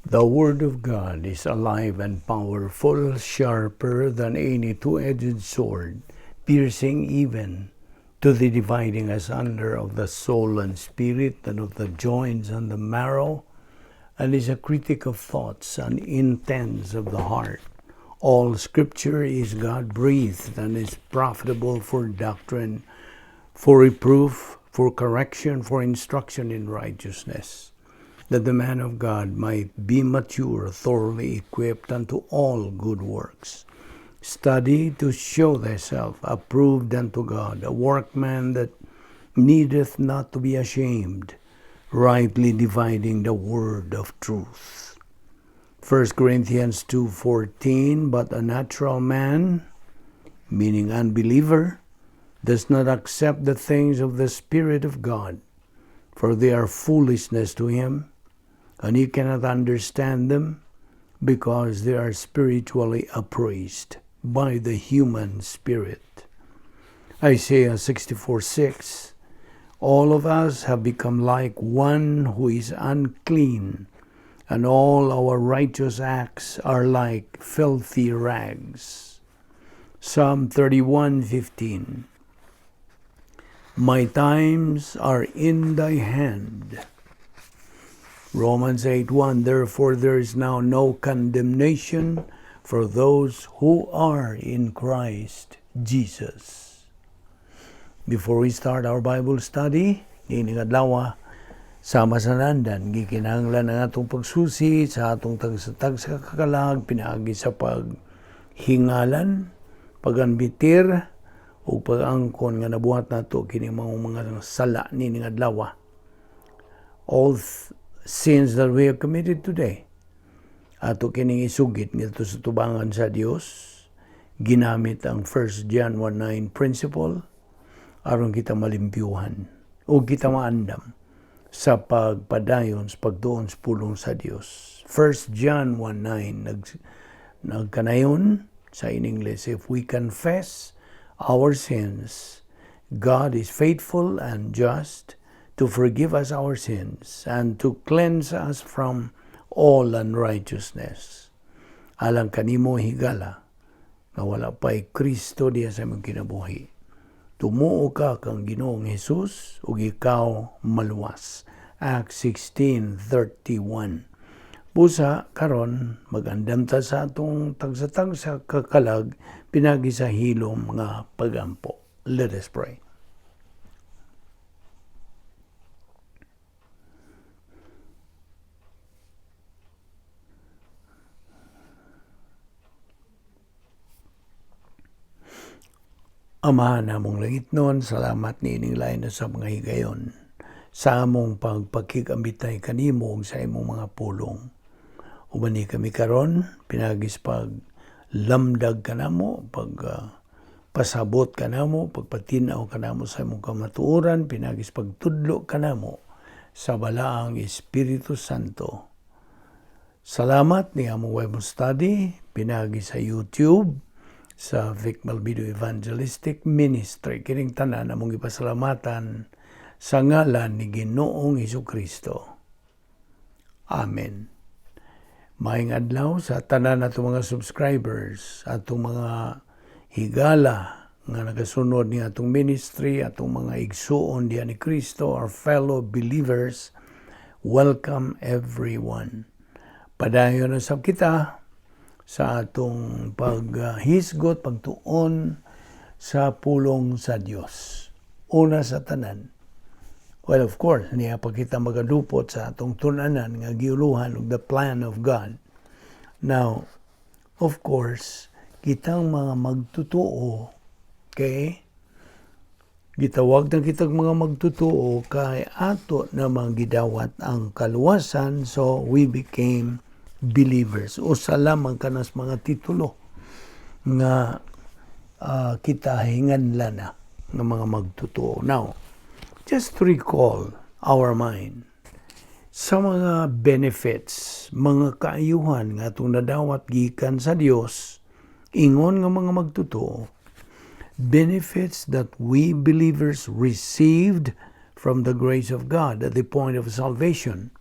The Word of God is alive and powerful, sharper than any two-edged sword, piercing even to the dividing asunder of the soul and spirit, and of the joints and the marrow, and is a critic of thoughts and intents of the heart. All Scripture is God-breathed and is profitable for doctrine, for reproof, for correction, for instruction in righteousness, that the man of God might be mature, thoroughly equipped unto all good works. Study to show thyself approved unto God, a workman that needeth not to be ashamed, rightly dividing the word of truth. 1 Corinthians 2:14, but a natural man, meaning unbeliever, does not accept the things of the Spirit of God, for they are foolishness to him, and he cannot understand them, because they are spiritually appraised by the human spirit. Isaiah 64:6, all of us have become like one who is unclean, and all our righteous acts are like filthy rags. Psalm 31:15, my times are in thy hand. Romans 8:1, therefore there is now no condemnation for those who are in Christ Jesus. Before we start our Bible study, nining adlaw, sama sa nandan, gikinahanglan ang atong pagsusi sa atong tag sa kakalag, pinaagi sa paghingalan, paganbitir, o pag-angkon nga nabuhat nato kini mga sala nining adlaw. All sins that we have committed today, ato kining isugit nito sa tubangan sa Dios, ginamit ang 1 John 1:9 principle aron kita malimpyuhan o kita maandam sa pagpadayon sa pagtuon sa pulong sa Dios. 1 John 1:9 nagkanayon sa in English, if we confess our sins, God is faithful and just to forgive us our sins and to cleanse us from all unrighteousness. Alang kanimo higala na wala pa'y Kristo diya sa imong kinabuhi. Tumuo ka kang Ginoong Hesus ug ikaw maluwas. Acts 16:31. Busa karon magandam ta sa atong tagsatag sa kakalag pinagi sa hilom nga pagampo. Let us pray. Amahan namong langit noon, salamat niining lain na sa mga higayon, sa among pagpakikambitay kanimo sa imong mga pulong. Umani kami karon, pinagis pag lamdag kanamo, pasabot kanamo, pagpatinaw kanamo sa imong kamatuoran, pinagis pagtudlo kanamo sa balaang Espiritu Santo. Salamat ni among Bible study, pinagis sa YouTube, sa Balbido Evangelistic Ministry. Kining tanan among ipasalamatan sa ngalan ni Ginoong Hesukristo. Amen. Maayong adlaw sa tanan natong mga subscribers, atong mga higala nga nagasunod ni atong ministry, atong mga igsuon diha ni Kristo, our fellow believers. Welcome everyone. Padayon na sab kita sa atong paghisgot, pagtuon sa pulong sa Dios. Una sa tanan. Well, of course, niya pa kita magadupot sa atong tunanan nga giuluhan og the plan of God. Now, of course, kitang mga magtutuo, okay? Gitawag na kitang mga magtutuo kay ato namang gidawat ang kaluwasan, so we became believers. O salamang kanas mga titulo nga kita hinganlan na ng mga magtutuo. Now, just to recall our mind sa mga benefits, mga kaayuhan nga itong nadawat gikan sa Dios, ingon nga mga magtutuo, benefits that we believers received from the grace of God at the point of salvation.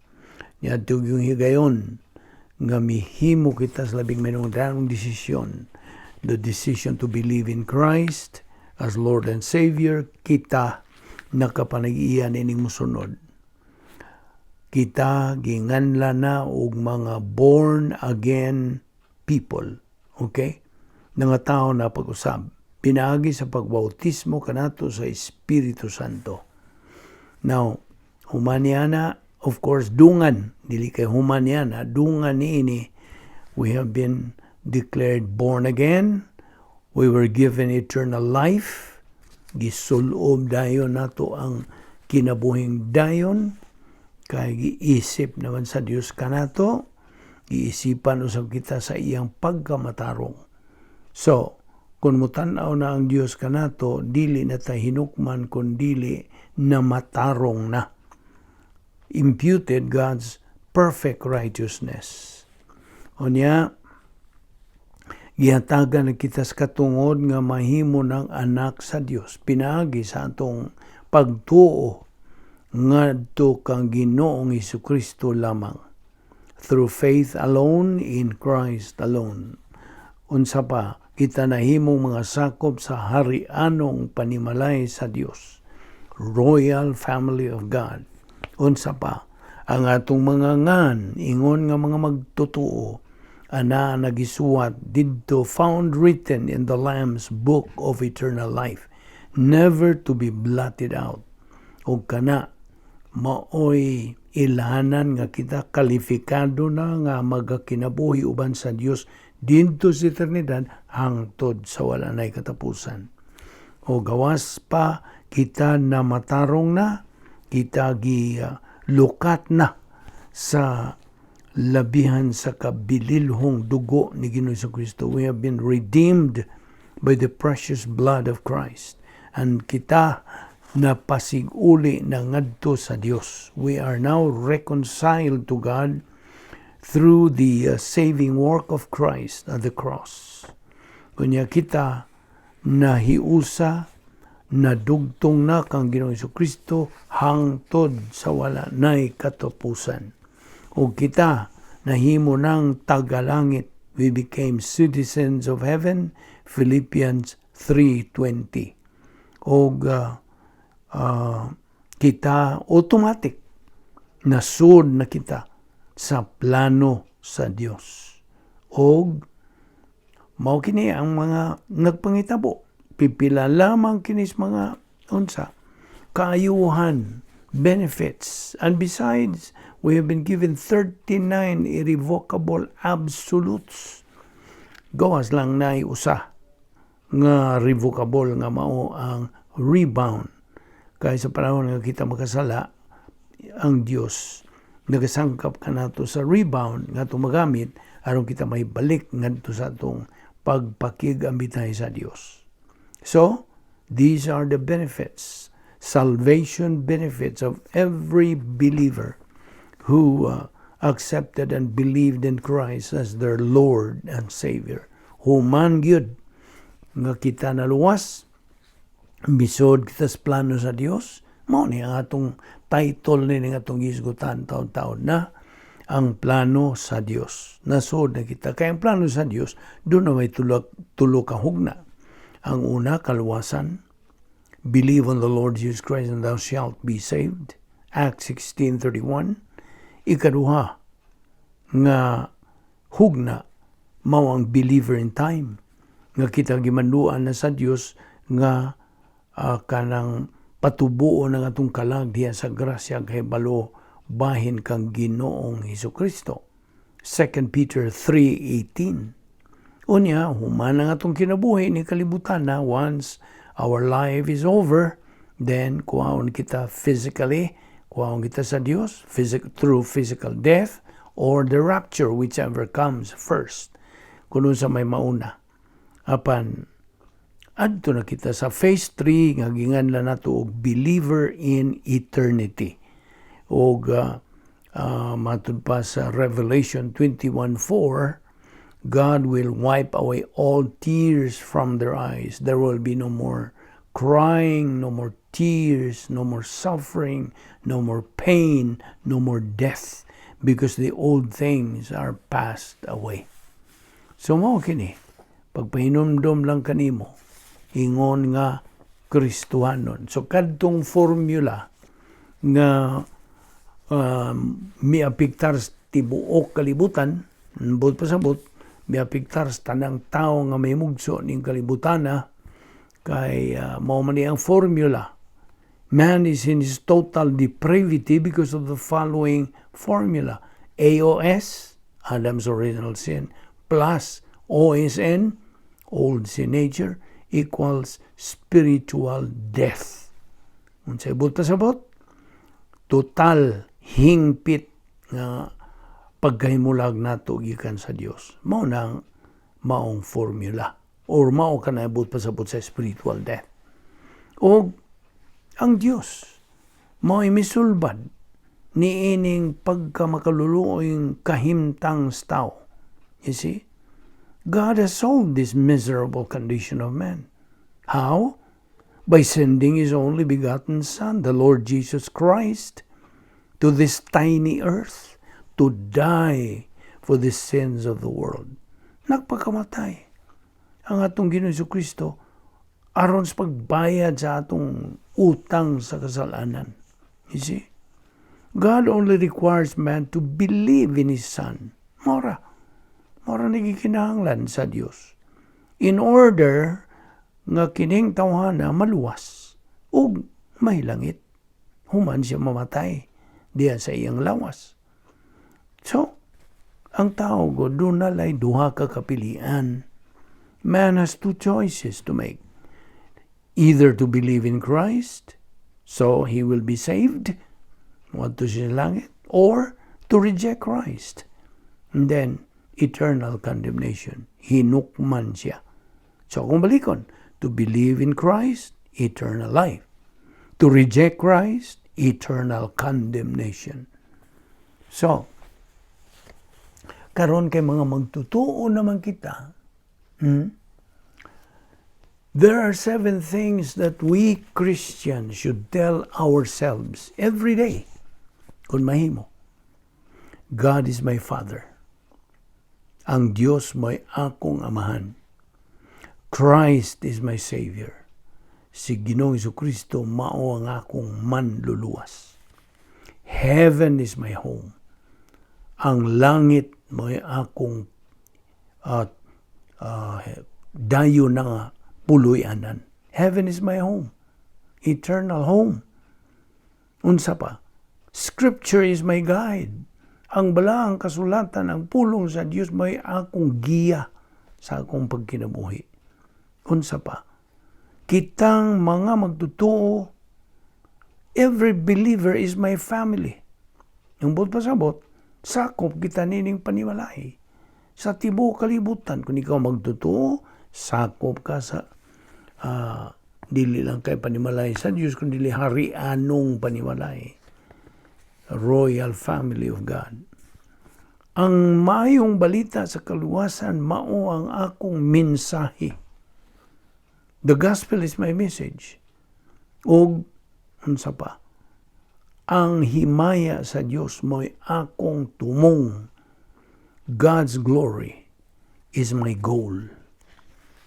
Yadto yung higayon nga mihimo kita sa labing manungdanong desisyon. The decision to believe in Christ as Lord and Savior, kita nakapanag-iyan ining musunod. Kita ginganla na og mga born again people. Okay? Nga tao na pag-usab. Pinaagi sa pagbautismo kanato sa Espiritu Santo. Now, humaniana, of course, dungan. Dili kay humaniana, dungan niini. We have been declared born again. We were given eternal life. Gisulob dayon nato ang kinabuhing dayon. Kay giisip naman sa Dios kanato. Giisipan usab kita sa iyang pagkamatarong. So, kung mutanaw na ang Dios kanato, dili na ta hinukman kun dili na matarong na. Imputed God's perfect righteousness. Unya, gihatagan na kita sa katungod nga mahimo ng anak sa Dios. Pinaagi sa atong pagtuo ngadto kang Ginoong Hesukristo lamang. Through faith alone, in Christ alone. Unsa pa, kita nahimong mga sakop sa harianong panimalay sa Dios. Royal family of God. Unsa pa, ang atong mga ngan, ingon nga mga magtutuo, ana nagisuwat didto found written in the Lamb's book of eternal life, never to be blotted out. O kana, maoy ilahanan nga kita kalifikado na nga magakinabuhi uban sa Dios dinto sa eternidad hangtod sa wala nay katapusan. O gawas pa kita na matarong na, kita lukat na sa labihan sa kabililhong dugo ni Ginoong Jesucristo. We have been redeemed by the precious blood of Christ. And kita napasiguli na ngadto sa Dios. We are now reconciled to God through the saving work of Christ at the cross. Kunya kita nahiusa, nadugtong na kang Ginoong Jesucristo hangtod sa wala nay katapusan. O kita nahimo ng tagalangit. We became citizens of heaven, Philippians 3:20. O kita automatic nasud na kita sa plano sa Dios. Og mao kini ang mga nagpangitabo. Pipila lamang kinis mga unsa kaayuhan, benefits, and besides we have been given 39 irrevocable absolutes. Gawas lang na usa nga revocable nga mao ang rebound. Kaya sa panahon nga kita makasala, ang Dios nagasangkap ka nato sa rebound nga itong magamit aron kita may balik nga ito sa itong pagpakigambitay sa Dios. So, these are the benefits, salvation benefits of every believer who accepted and believed in Christ as their Lord and Savior. Human gyud nga kita naluwas, bisod kita sa plano sa Dios, mao ni ang atong title ni ng atong gisgutan taon-taon na ang plano sa Dios. Nasod na kita. Kaya ang plano sa Dios, doon na may tulo ka hugna. Ang una, kaluwasan. Believe on the Lord Jesus Christ and thou shalt be saved. Acts 16:31. Ikaduha, nga hugna, mao ang believer in time. Nga kita gimanduan na sa Dios nga kanang patubuo ng atong kalag diya sa grasya kay balo bahin kang Ginoong Hesukristo. 2 Peter 3:18. Unya, human ang atong kinabuhi ni kalibutan na once our life is over, then kuhaon kita physically, kuhaon kita sa Dios through physical death or the rapture, whichever comes first. Kung sa may mauna. Apan adto na kita sa phase 3 nga ginganlan nato og believer in eternity. Og matud pa sa Revelation 21:4, God will wipe away all tears from their eyes. There will be no more crying, no more tears, no more suffering, no more pain, no more death, because the old things are passed away. So mao kini, pagpahinumdom lang kanimo, ingon nga Kristohanon. So kadtong formula nga miapiktar tibuok kalibutan, bot pasabot, miapiktar tanang tao nga may mugso ning kalibutana, kay mao man ang formula. Man is in his total depravity because of the following formula. AOS, Adam's original sin, plus OSN, old sin nature, equals spiritual death. Unsay buta sabot? Total hingpit nga pagkahimulag nato gikan sa Dios. Mao nang maong formula or mao kanabot pasabot sa spiritual death. O ang Dios mao misulbad ni ining pagkamakaluluoyng kahimtang tao. You see? God has solved this miserable condition of man. How? By sending His only begotten Son, the Lord Jesus Christ, to this tiny earth to die for the sins of the world. Nagpakamatay ang atong Ginoong Kristo aron sa pagbayad sa atong utang sa kasalanan. You see? God only requires man to believe in His Son. Mora nagikinahanglan sa Dios. In order nga kining tawhana maluwas ug mahilangit. Human siya mamatay diya sa iyang lawas. So, ang tao go doon nalay duha ka kapilian. Man has two choices to make. Either to believe in Christ, so he will be saved, to siya langit, or to reject Christ. And then, eternal condemnation. Hinukman siya. So, kung balikon, to believe in Christ, eternal life. To reject Christ, eternal condemnation. So, karon kay mga magtutuo naman kita, there are 7 things that we Christians should tell ourselves every day. Kung mahimo, God is my Father. Ang Diyos mo'y akong amahan. Christ is my Savior. Si Ginoong Jesucristo mao ang akong manluluwas. Heaven is my home. Ang langit mo'y akong dayo na nga puloy-anan. Heaven is my home. Eternal home. Unsa pa? Scripture is my guide. Ang balaang kasulatan, ang pulong sa Diyos may akong giya sa akong pagkinabuhi. Unsa pa? Kitang mga magtutuo, every believer is my family. Yung bot pasabot, sakop kita nining panimalay. Sa tibuok kalibutan, kung ikaw magtutuo, sakop ka sa dili lang kay panimalay sa Diyos, kundi dili harianong panimalay. Royal family of God. Ang maayong balita sa kaluwasan mao ang akong mensahe. The gospel is my message. Og unsa pa? Ang himaya sa Dios mo'y akong tumong. God's glory is my goal.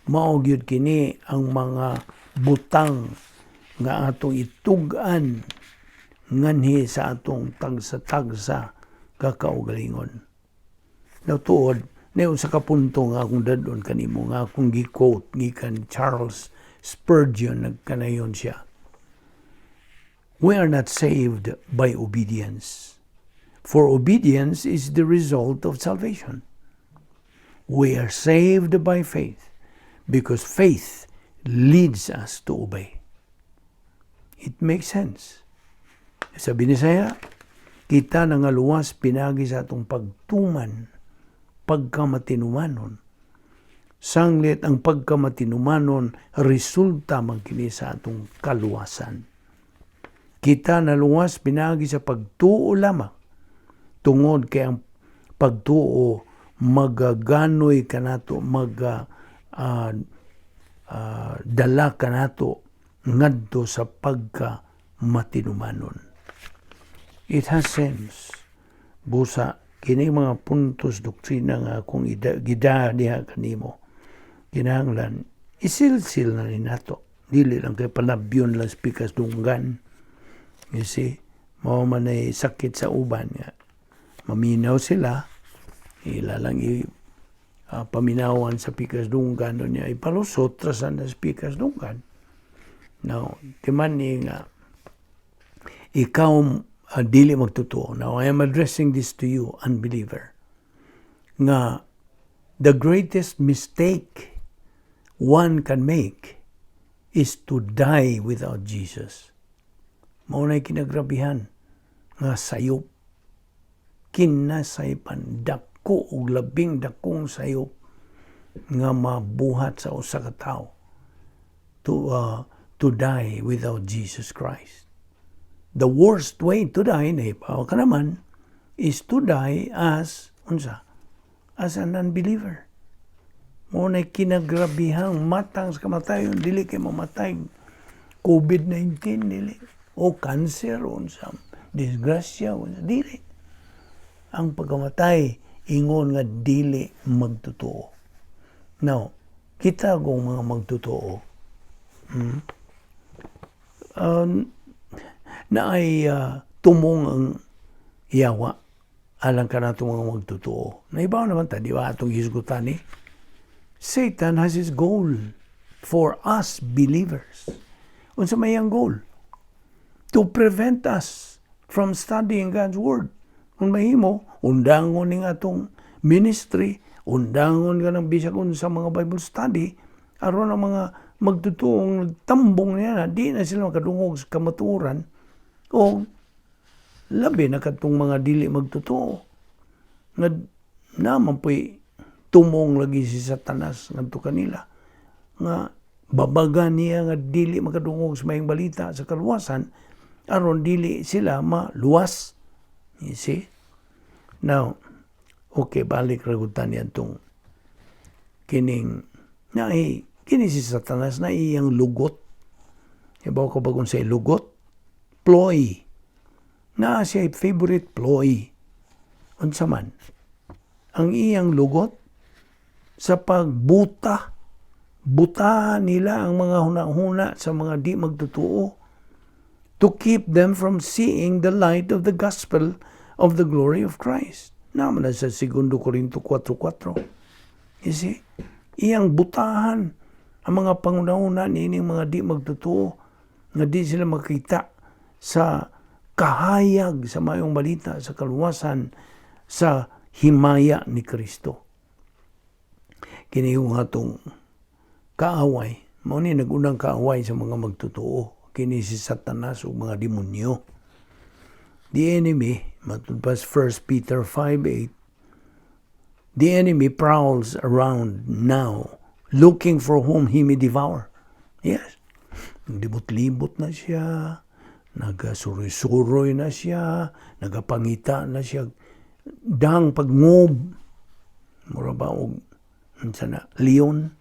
Mao gyud kini ang mga butang nga atong itug-an nganhi sa atong tagsa-tagsa kakaugalingon. Natuod, nayon sa kapunto nga akong dadon kanimo nga akong gi-quote gikan Charles Spurgeon nagkanayon siya. We are not saved by obedience, for obedience is the result of salvation. We are saved by faith, because faith leads us to obey. It makes sense. Sa Visayan, kita nangaluwas pinagi sa atong pagtuman, pagkamatinumanon. Sanglit ang pagkamatinumanon, resulta magkini sa atong kaluwasan. Kita naluwas pinagi sa pagtuo lamang, tungod kay ang pagtuo magaganoy kanato, dala kanato ngadto sa pagkamatinumanon. It has sense. busa kini mga puntos doktrina nga kung gida diha kanimo kinahanglan isilsil na ni nato, dili lang kay palabyon lang spikas dunggan. You see, mao man ay sakit sa uban nga maminaw sila, ilalang paminawan sa pikas dunggan niya ipalusot trasan na pikas dunggan. Now, timan ni nga ikaw dili magtotoo. Now, I am addressing this to you, unbeliever. Nga, the greatest mistake one can make is to die without Jesus. Maunay kinagrabihan nga sayop. Kinasaypan, dako o labing dakong sayop nga mabuhat sa usa ka tawo to die without Jesus Christ. The worst way to die, naipaw ka naman, is to die as an unbeliever. Muna'y kinagrabihang matang sa kamatayon, dili kay mamatay COVID-19, dili. O cancer, o disgrasya, dili. Ang pagkamatay, ingon nga dili magtotoo. Now, kita kung mga magtotoo, na ay tumong ang yawa alang ka na itong mga magtotoo. Naibaw naman ta, di ba itong hisgutan ni? Satan has his goal for us believers. Unsa may ang goal? To prevent us from studying God's Word. Kung mahimo, undangon ning atong ministry, undangon ka ng bisag sa mga Bible study, aron ang mga magtutuong tambong niya na, di na sila makadungog sa kamaturan, o labi na katong mga dili magtotoo. Nga naman po'y tumong lagi si Satanas ngadto kanila. Nga babaga niya nga dili makadungog sa mayang balita sa kaluwasan, aron dili sila maluwas. You see? Now, okay, balik ragutan niya itong kini si Satanas na iyang lugot. Ibaw ko ba kung sa'y lugot? Ploy. Na siya favorite ploy. Unsa man? Ang iyang lugot sa pagbuta. Butahan nila ang mga huna-huna sa mga di magtotoo to keep them from seeing the light of the gospel of the glory of Christ. Naman na sa 2 Corinto 4:4. You see? Iyang butahan ang mga panguna-una nining mga di magtotoo nga di sila makita sa kahayag sa mayong balita, sa kaluwasan, sa himaya ni Kristo. Kini yung atong kaaway, mao ni nagunang kaaway sa mga magtotoo, kini si Satanas o mga demonyo. The enemy, matulpas 1 Peter 5:8, the enemy prowls around now, looking for whom he may devour. Yes. Libot-libot na siya, nagasuroy-suroy na siya, nagapangita na siya, dang pagngob, mura ba og leon,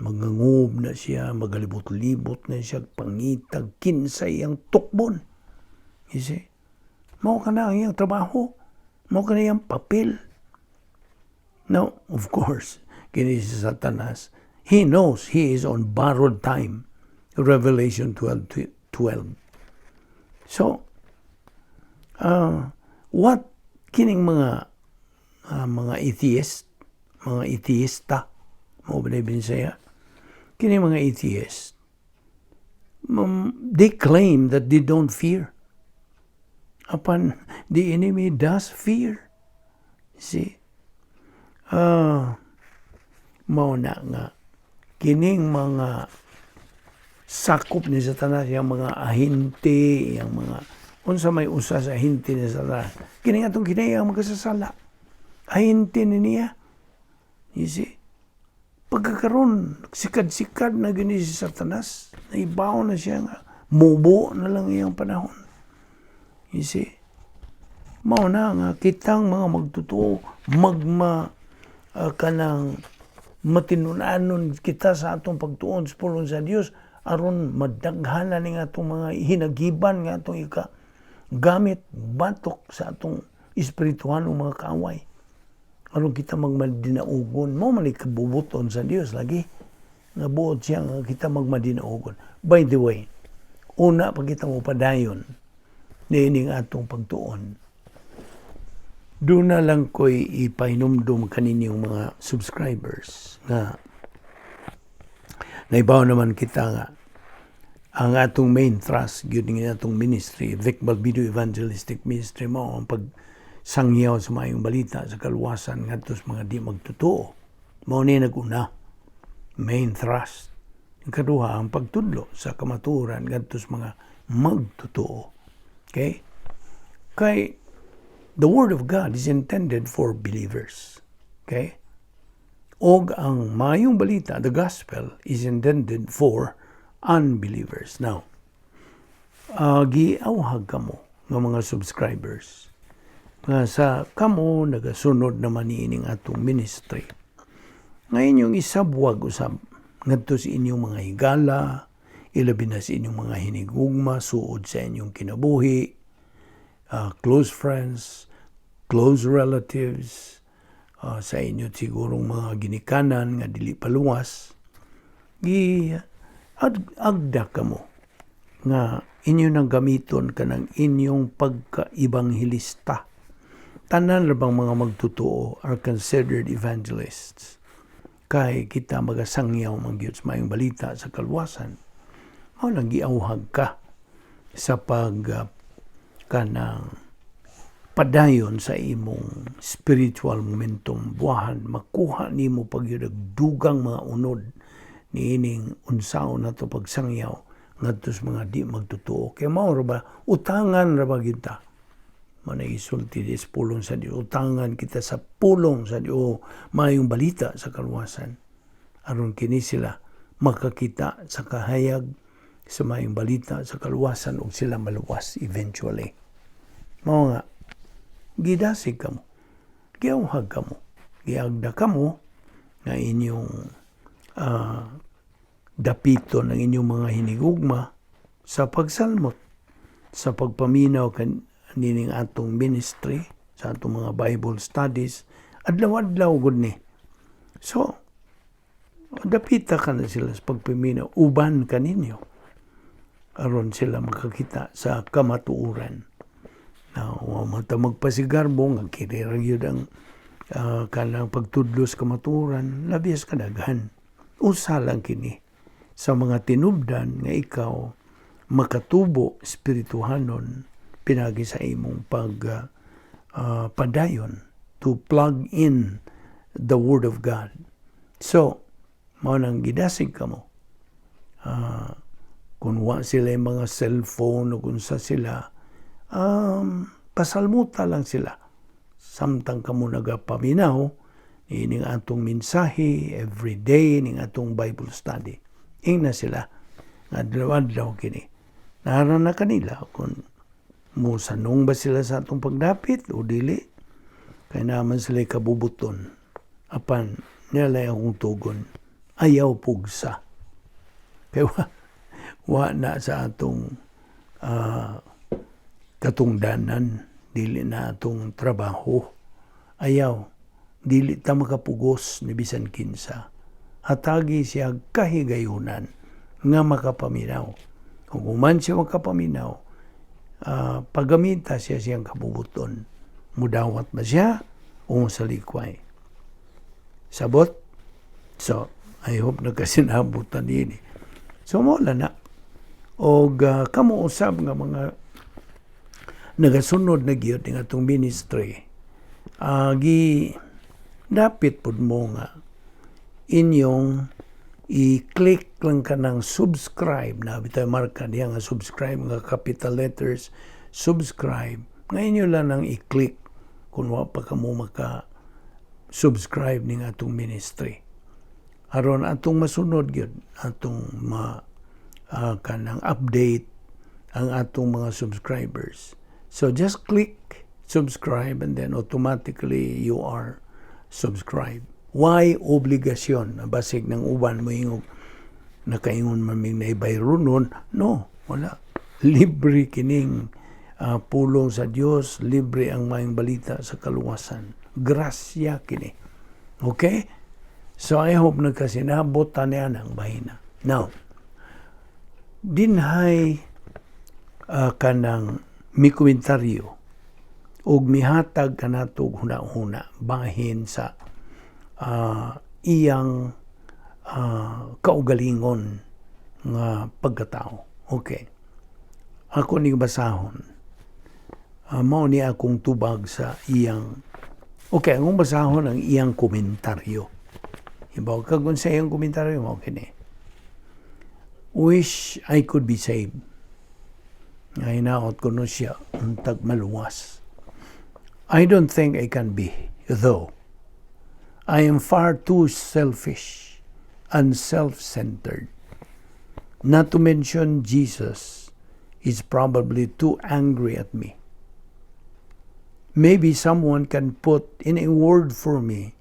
magangob na siya, magalibot-libot na siya, pangitag, kinsay ang tukbon. You see? Mao ka na ang iyang trabaho, mao ka na iyang papel. Now, of course, kini si Satanas, he knows he is on borrowed time. Revelation 12:12. So, what kining mga atheist, mga atheista, mo ba na Visayan? Kining mga atheist, they claim that they don't fear. Upon the enemy does fear. See? Mao na nga kining mga sakop ni Satanas, yung mga ahinte, yung mga unsa may usa sa ahinte ni Satanas. Kining atong kinayang magkasasala. Ahinte ni niya. You see? Pagkakaroon, sikad-sikad na gini si Satanas. Naibaw na siya nga. Mubo na lang iyang panahon. You see? Mao na nga kitang mga magtotoo, kanang matinunanon kita sa atong pagtuon sa pulong sa Dios, aron madaghanan ning atong mga hinagiban nga atong gamit batok sa atong espirituhan ng mga kaaway. Aron kita magmadinaugon mo man kabubuton sa Dios lagi nga buot siya nga kita magmadinaugon. By the way, una pa kita mo padayon niining atong pagtuon. Doon na lang ko'y ipahinumdum kaninyong mga subscribers nga naibaw naman kita nga ang atong main thrust gyud ng atong ministry, Vic Balbido Evangelistic Ministry mo ang pagsangyaw sa mayong balita sa kaluwasan ngadto sa mga di magtotoo. Mao ni naguna main thrust. Ang kaduha ang pagtudlo sa kamaturan ngadto sa mga magtotoo. Okay? Kay the Word of God is intended for believers. Okay? Og ang mayong balita, the gospel, is intended for unbelievers. Now, giawhag kamo ng mga subscribers nga sa kamo nagasunod naman niining atong ministry. Ngayon yung isabwag usab ngadto sa inyong mga higala, ilabi na sa inyong mga hinigugma, suod sa inyong kinabuhi, close friends, close relatives, sa inyo sigurong mga ginikanan nga dili paluwas, agda ka mo nga inyo nang gamiton ka ng inyong pagka-ibanghilista. Tanan ra bang mga magtotoo are considered evangelists. Kay kita magasangyaw magyud sa mayong balita sa kalwasan. Mao nang giawhag ka sa kanang padayon sa imong spiritual momentum buwahan makuha nimo pagyud dugang mga unod niining unsaon nato pagsangyaw ngadto sa mga di magtotoo. Kay mao ra ba utangan ra ba kita manaisulti dis pulong sa Dios, utangan kita sa pulong sa Dios mayong balita sa kalwasan aron kini sila makakita sa kahayag sa mayong balita sa kalwasan ug sila maluwas eventually. Mao nga gidasig kamo, giawhag kamo, giagda kamo nga inyong dapiton ng inyong mga hinigugma sa pagsalmot, sa pagpaminaw nining atong ministry, sa atong mga Bible studies, adlaw-adlaw gud ni. So, dapita ka na sila sa pagpaminaw, uban ka ninyo, aron sila makakita sa kamatuuran. Now, mata magpasigarbo, nga kirirang yun ang kanang pagtudlos kamaturan, labis kadaghan. Usa lang kini sa mga tinubdan nga ikaw makatubo espirituhanon pinagi sa imong padayon to plug in the Word of God. So, mao nang gidasig kamo. Kung wa sila yung mga cellphone o kung sa sila, pasalmuta lang sila. Samtang kamo nagapaminaw, ining atong mensahe every day, ining atong Bible study. Ingna sila, adlaw-adlaw kini. Naharan na kanila kung musanong ba sila sa atong pagdapit o dili. Kaya naman sila kabubuton. Apan, nilay akong tugon, ayaw pugsa. Kaya wa na sa atong katungdanan, dili na atong trabaho. Ayaw, dili ta makapugos ni bisan kinsa. Hatagi siya kahigayunan nga makapaminaw. Kung man siya makapaminaw, pagamita siya siyang kabubuton. Mudawat ba siya o sa likway? Sabot? So, I hope nagkasinabutan din. So, mula na. O kamo usab nga mga nagasunod na giyot ng atong ministry, dapit pud mo nga inyong i-click lang ka ng subscribe na bitaw marka diya nga subscribe nga capital letters subscribe nga inyo lang nang i-click kung wa pa kamo maka subscribe ning atong ministry aron atong masunod gyud atong kanang update ang atong mga subscribers. So just click subscribe and then automatically you are subscribed. Why obligasyon? Basig ng uban mo yung nakaingon maming na ibayrunon? No, wala. Libre kining pulong sa Dios, libre ang maayong balita sa kaluwasan. Grasya kini. Okay? So I hope nagkasinabot tanian ang bahina. Now, dinhay kanang mi komentaryo ug mihatag kanatog huna-huna bahin sa iyang kaugalingon nga pagkatao. Okay. Ako ni basahon. Mao ni akong tubag sa iyang akong basahon ang iyang komentaryo. Ibaw kag sa iyang komentaryo mao kini. Wish I could be saved. Ay naot ko no siya untag maluwas. I don't think I can be, though. I am far too selfish and self-centered. Not to mention Jesus is probably too angry at me. Maybe someone can put in a word for me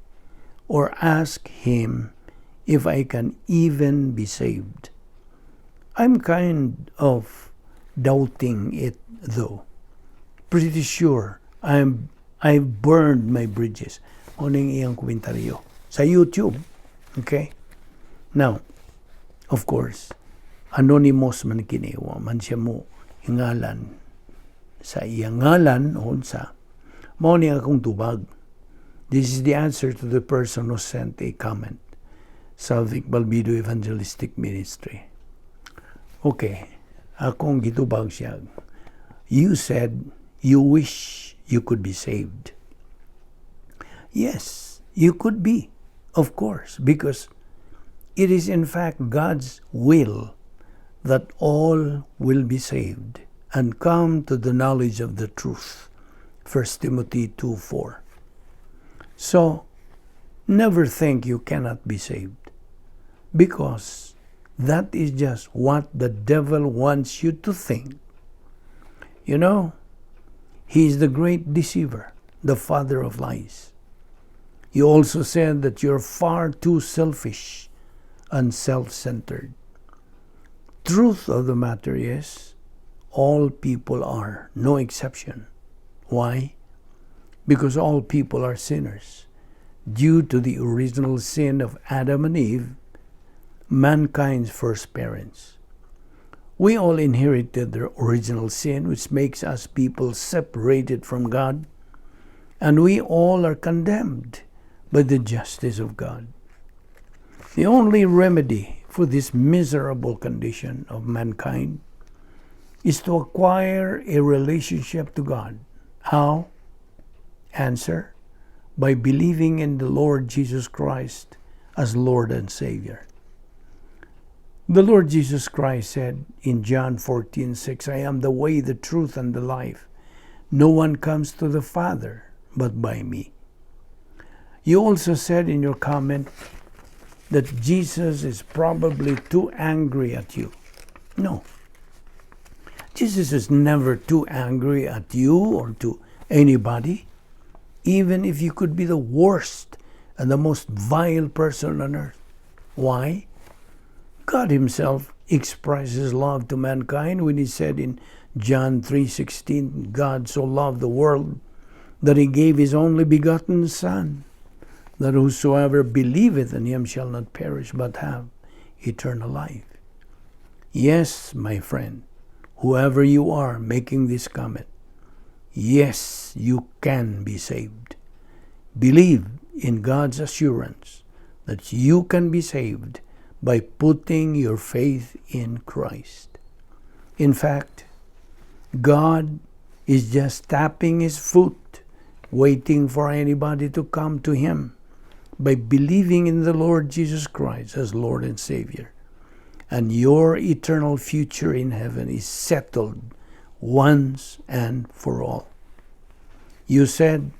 or ask him if I can even be saved. I'm kind of doubting it, though. Pretty sure I've burned my bridges. Uning iyang komentaryo sa YouTube. Okay? Now, of course, anonymous man kini, wa man siya mo ingalan sa iyang ngalan o sa mao ni akong tubag. This is the answer to the person who sent a comment sa Balbido Evangelistic Ministry. Okay, akong gitubag siya. You said you wish you could be saved. Yes, you could be, of course, because it is in fact God's will that all will be saved and come to the knowledge of the truth. 1 Timothy 2:4. So, never think you cannot be saved, because that is just what the devil wants you to think. You know, he is the great deceiver, the father of lies. He also said that you're far too selfish and self-centered. Truth of the matter is, all people are, no exception. Why? Because all people are sinners. Due to the original sin of Adam and Eve, mankind's first parents. We all inherited their original sin, which makes us people separated from God, and we all are condemned by the justice of God. The only remedy for this miserable condition of mankind is to acquire a relationship to God. How? Answer: by believing in the Lord Jesus Christ as Lord and Savior. The Lord Jesus Christ said in John 14:6, I am the way, the truth, and the life. No one comes to the Father but by me. You also said in your comment that Jesus is probably too angry at you. No. Jesus is never too angry at you or to anybody, even if you could be the worst and the most vile person on earth. Why? God himself expressed his love to mankind when he said in John 3:16, God so loved the world that he gave his only begotten Son, that whosoever believeth in him shall not perish but have eternal life. Yes, my friend, whoever you are making this comment, yes, you can be saved. Believe in God's assurance that you can be saved by putting your faith in Christ. In fact, God is just tapping his foot, waiting for anybody to come to him by believing in the Lord Jesus Christ as Lord and Savior. And your eternal future in heaven is settled once and for all. You said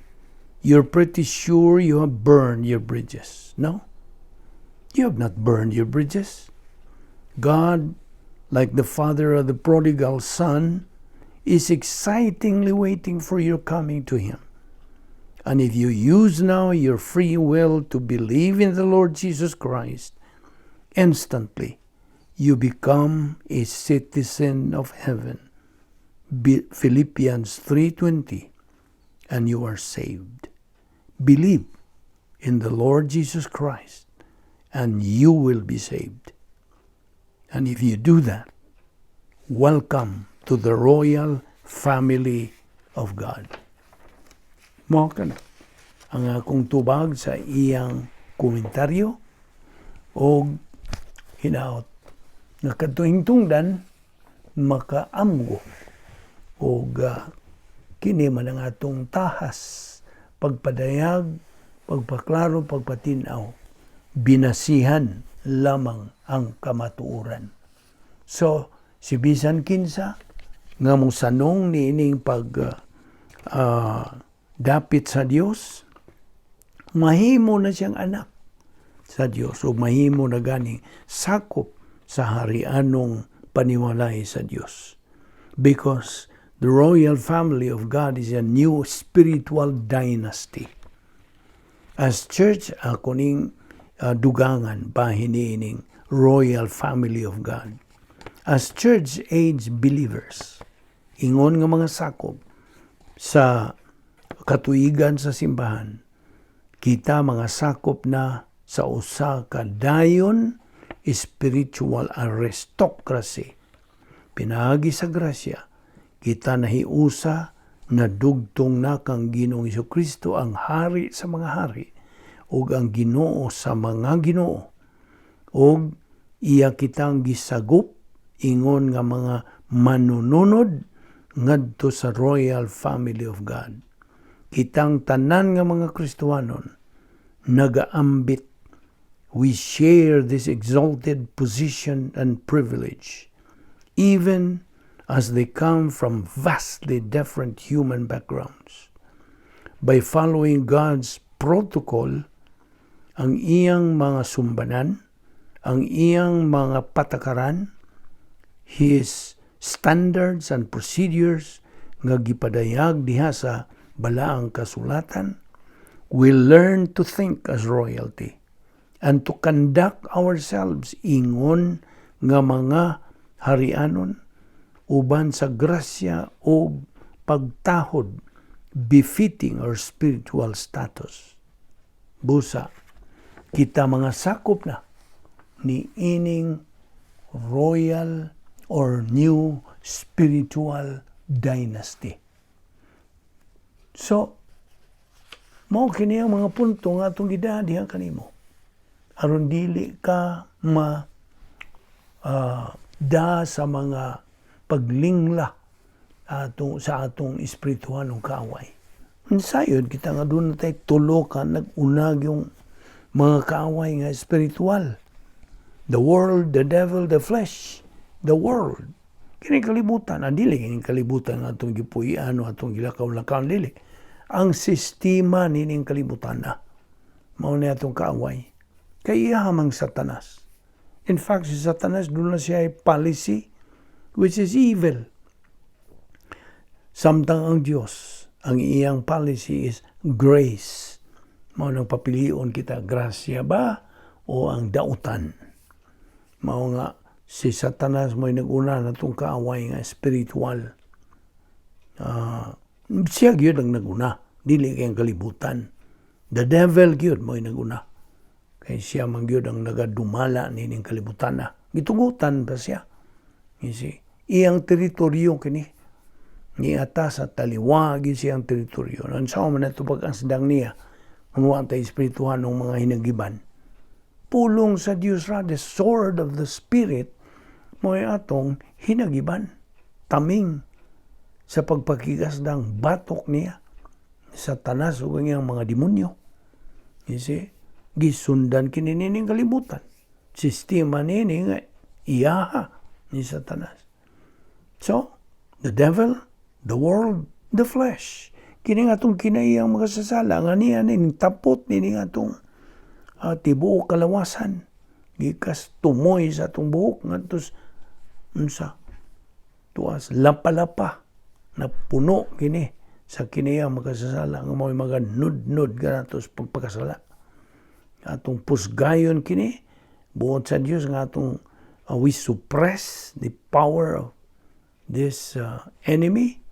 you're pretty sure you have burned your bridges. No, you have not burned your bridges. God, like the father of the prodigal son, is excitingly waiting for your coming to him. And if you use now your free will to believe in the Lord Jesus Christ, instantly you become a citizen of heaven Philippians 3:20, and you are saved. Believe in the Lord Jesus Christ, and you will be saved. And if you do that, welcome to the royal family of God. Mao ka na ang akong tubag sa iyang komentaryo o hinaot nga kadtong tungdan makaamgo o kini man ang atong tahas pagpadayag, pagpaklaro, pagpatinaw, binasihan lamang ang kamatuoran. So si bisan kinsa nga mong sanong niining dapit sa Dios, mahimo na siyang anak sa Dios o mahimo na ganing sakop sa harianong paniwalay sa Dios. Because the royal family of God is a new spiritual dynasty. As church, ako ning dugangan bahinining royal family of God. As church-age believers, ingon nga mga sakop sa katuigan sa simbahan, kita mga sakop na sa usa ka dayon spiritual aristocracy. Pinaagi sa grasya, kita nahiusa na dugtong na kang Ginoong Jesucristo ang hari sa mga hari ug ang Ginoo sa mga Ginoo. Ug iya kitang gisagop ingon nga mga manununod ngadto sa royal family of God. Kitang tanan nga mga Kristiyanon nagaambit. We share this exalted position and privilege, even as they come from vastly different human backgrounds. By following God's protocol, ang iyang mga sumbanan, ang iyang mga patakaran, His standards and procedures nga gipadayag diha sa balaang kasulatan, we learn to think as royalty and to conduct ourselves ingon nga mga harianon uban sa grasya o pagtahod befitting our spiritual status. Busa, kita mga sakop na ni ining royal or new spiritual dynasty. So, mao kini ang mga punto nga atong gidadihan kanimo. Aron dili ka da sa mga paglingla sa atong espirituhalong kaaway. Sayod kita nga doon natay tulo ka nag-unag yung mga kaaway nga espiritual. The world, the devil, the flesh, the world. Kini kalibutan, dili kini kalibutan nga atong gipuy-an o atong gilakaw-lakaw, dili. Ang sistema nining kalibutan na. Mao ni atong kaaway. Kay ihamang Satanas. In fact, si Satanas doon na siya ay policy which is evil. Samtang ang Diyos, ang iyang policy is grace. Mao nang papilion kita, grasya ba o ang dautan? Mao nga, si Satanas mo'y nag-una na itong kaaway nga spiritual. Siya gyud ang naguna, dili kayang kalibutan. The devil gyud mo'y naguna. Kaya siya man gyud ang nagadumala nining kalibutan na. Gitugutan ba siya? You see? Iyang teritoryo kini. Ni atas at taliwag siyang teritoryo. Nansaw man ito pag-asdang niya, manuwa tayo espirituhan ng mga hinagiban. Pulong sa Diyos ra, the sword of the Spirit, mo'y atong hinagiban. Taming sa pagpakigasdang batok niya. Satanas o kanyang mga demonyo. You see? Gisundan kininining kalibutan. Sistema nini nga iyaha ni Satanas. So, the devil, the world, the flesh. Kini nga itong kinaiyang makasasala. Nga niya ning tapot nini nga itong tibuok kalawasan. Gikas tumoy sa itong buhok. Nga tos, tuwas, lapa-lapa. Na puno kini sa kiniyang makasasala. Nga mo'y mga nud-nud ka na tos pagpakasala. Atong pusgayon kini, buot sa Diyos nga atong we suppress the power of this enemy,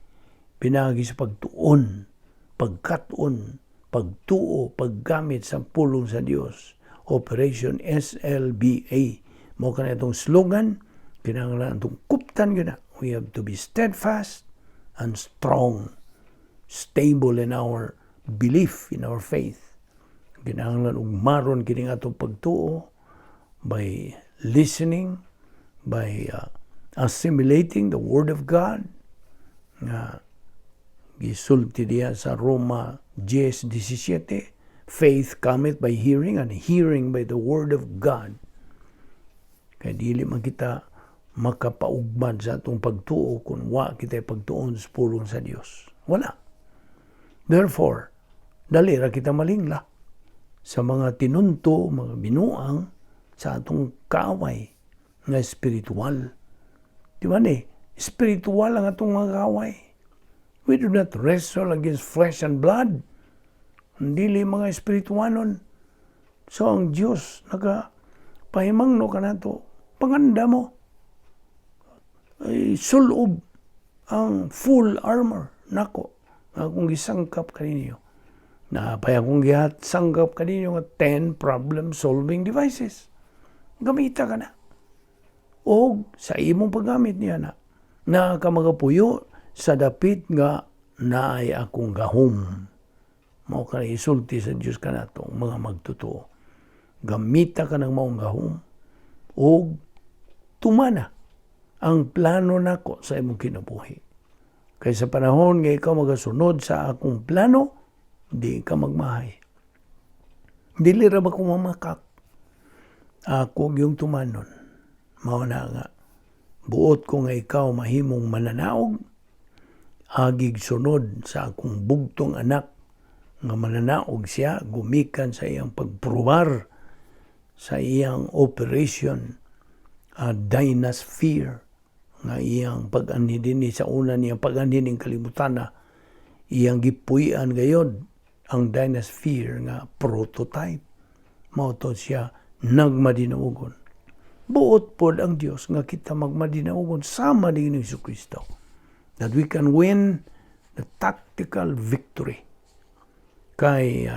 pinagi sa pagtuon, pagkatuon, pagtuo, paggamit sa pulong sa Dios. Operation SLBA. Mo ka na itong slogan, kinahanglan itong kuptan yun na. We have to be steadfast and strong, stable in our belief, in our faith. Kinahanglan umaron kini atong pagtuo by listening, by assimilating the Word of God. Gisulti diya sa Roma 10:17, faith cometh by hearing, and hearing by the Word of God. Kaya dili man kita makapaugban sa atong pagtuo kung wa kita pagtuon sa pulong sa Dios. Wala. Therefore, dali ra kita malingla sa mga tinunto, mga binuang sa atong kaaway na spiritual. Di ba ni? Spiritual ang atong mga kaaway. We do not wrestle against flesh and blood. Dili mga spirituanon. So ang Diyos nagapahimangno ka na to. Panganda mo. Ay, sulob ang full armor. Nako, akong gisangkap kaninyo. Napay akong gisanggap kaninyo nga 10 problem-solving devices. Gamita ka na. O sa imong paggamit niya na, nakamagapuyo sa dapit nga naay akong gahom. Mao ka na isulti sa Diyos ka na itong mga magtotoo. Gamita ka ng maong gahom o tumana ang plano nako sa imong kinabuhi. Kaya sa panahon nga ikaw magasunod sa akong plano, di ka magmahay. Dili ra ba ko mamakak? Ako yung tumanon. Mao na nga. Buot ko nga ikaw mahimong mananaog, agig sunod sa akong bugtong anak, nga mananaog siya, gumikan sa iyang pagprobar, sa iyang operation, dynasphere, nga iyang pag-anhin din sa una niyang pag-anhin ng kalibutan na iyang gipuyan gayod ang dynasphere nga prototype. Mauto siya nagmadinaugon. Buot pod ang Dios nga kita magmadinaugon sama din ni Jesucristo, that we can win the tactical victory. Kay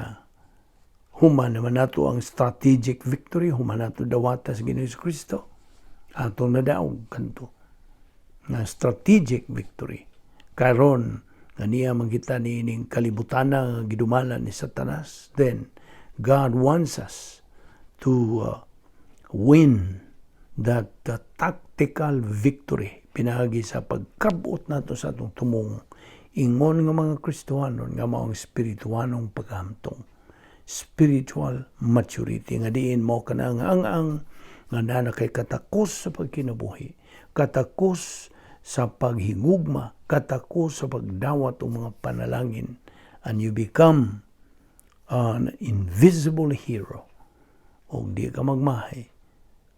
human naman nato ang strategic victory, human nato dawatas Ginoong Jesucristo, atong nadaog kanto na strategic victory. Karon nga niya magkita niining kalibutan nga gidumalan ni Satanas, then God wants us to win that tactical victory pinagi sa pagkabot nato sa atong tumong ingon nga mga Kristohanon nga maong spirituanong paghamtong, spiritual maturity nga diin mo kanang ang nga na kay katakos sa pagkinabuhi, katakos sa paghingugma, katakos sa pagdawat ng mga panalangin, and you become an invisible hero. O di ka magmahay,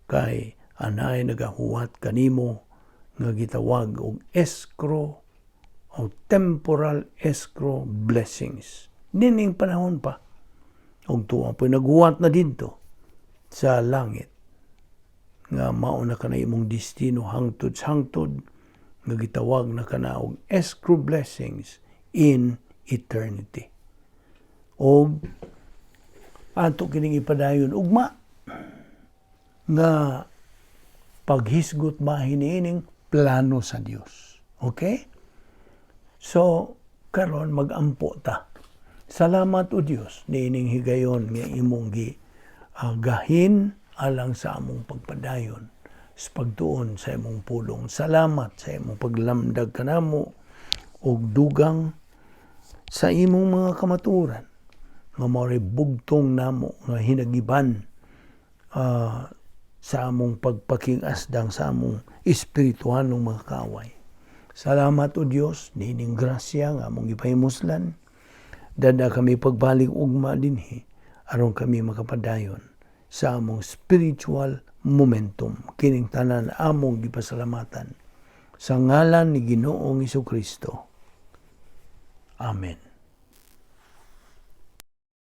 kay anay nagahuwat kanimo nga gitawag og escrow o temporal escrow blessings. Nining panahon pa, og tuwa po naghuwat na dito sa langit, nga mauna ka na imong destino hangtod nga gitawag na ka na og escrow blessings in eternity. Og ato kining ipadayon ugma nga paghisgot mahiniining plano sa Dios. Okay? So, karon magampo ta. Salamat o Dios niining higayon nga imong gahin alang sa among pagpadayon sa pagtuon sa imong pulong. Salamat sa imong paglamdag kanamo og dugang sa imong mga kamaturan nga mao'y bugtong namo nga hinagiban sa among pagpakingasdang sa among espirituhanong mga kaaway. Salamat o Dios niining grasya nga among gipahimuslan. Dada kami pagbalik ugma dinhi aron kami makapadayon sa among spiritual momentum. Kining tanan among gipasalamatan sa ngalan ni Ginoong Jesucristo. Amen.